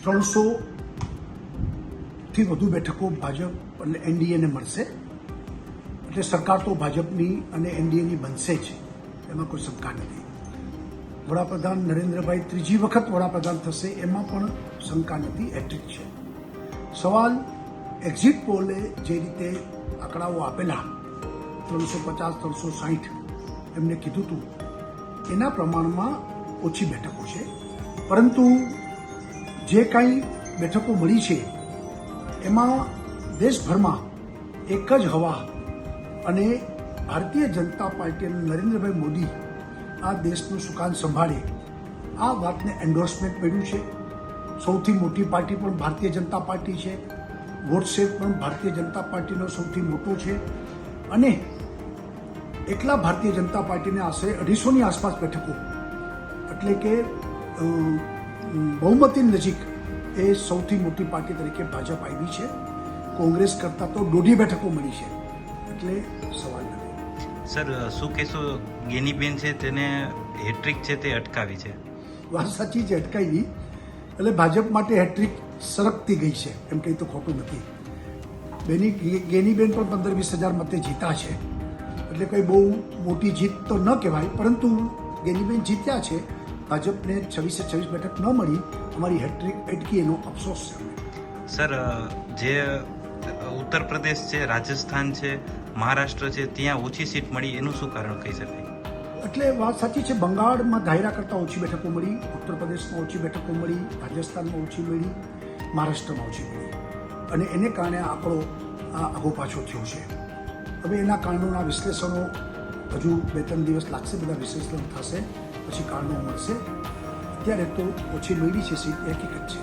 300થી વધુ બેઠકો ભાજપ અને એનડીએને મળશે. એટલે સરકાર તો ભાજપની અને એનડીએની બનશે જ, એમાં કોઈ શંકા નથી. વડાપ્રધાન નરેન્દ્રભાઈ ત્રીજી વખત વડાપ્રધાન થશે એમાં પણ શંકા નથી, હેટ્રિક છે. સવાલ એક્ઝિટ પોલે જે રીતે આંકડાઓ આપેલા 350-360 એમને કીધું હતું એના પ્રમાણમાં ઓછી બેઠકો છે. પરંતુ જે કાંઈ બેઠકો મળી છે એમાં દેશભરમાં એક જ હવા અને ભારતીય જનતા પાર્ટી અને નરેન્દ્રભાઈ મોદી આ દેશનું સુકાન સંભાળે આ વાતને એન્ડોર્સમેન્ટ મળ્યું છે. સૌથી મોટી પાર્ટી પણ ભારતીય જનતા પાર્ટી છે. વોટ શેર પણ ભારતીય જનતા પાર્ટીનો સૌથી મોટો છે. અને એકલા ભારતીય જનતા પાર્ટીને આશરે 250ની આસપાસ બેઠકો એટલે કે બહુમતી નજીક એ સૌથી મોટી પાર્ટી તરીકે ભાજપ આવી છે. કોંગ્રેસ કરતાં તો 1.5 બેઠકો મળી છે, એટલે સવાલ નથી. સર, શું કહેશો, ગેનીબેન છે તેને હેટ્રિક છે તે અટકાવી છે? વાત સાચી છે, અટકાવી. એટલે ભાજપ માટે હેટ્રિક સરકતી ગઈ છે એમ કંઈ તો ખોટું નથી. ગેનીબેન પણ 15-20 હજાર મતે જીતા છે, એટલે કંઈ બહુ મોટી જીત તો ન કહેવાય. પરંતુ ગેનીબેન જીત્યા છે. ભાજપને 26 બેઠક ન મળી, અમારી હેટ્રિક અટકી એનો અફસોસ છે. સર, જે ઉત્તર પ્રદેશ છે, રાજસ્થાન છે, મહારાષ્ટ્ર છે, ત્યાં ઓછી સીટ મળી, એનું શું કારણ કહી શકાય? એટલે વાત સાચી છે, બંગાળમાં ધાર્યા કરતાં ઓછી બેઠકો મળી, ઉત્તર પ્રદેશમાં ઓછી બેઠકો મળી, રાજસ્થાન ઓછી મળી, મહારાષ્ટ્રમાં ઓછી મળી. અને એને કારણે આંકડો આગો પાછો થયો છે. હવે એના કારણોના વિશ્લેષણો હજુ 2-3 દિવસ લાગશે, બધા વિશ્લેષણ થશે, પછી કારણો મળશે. અત્યારે તો ઓછી મળી છે સીટ, એ હકીકત છે.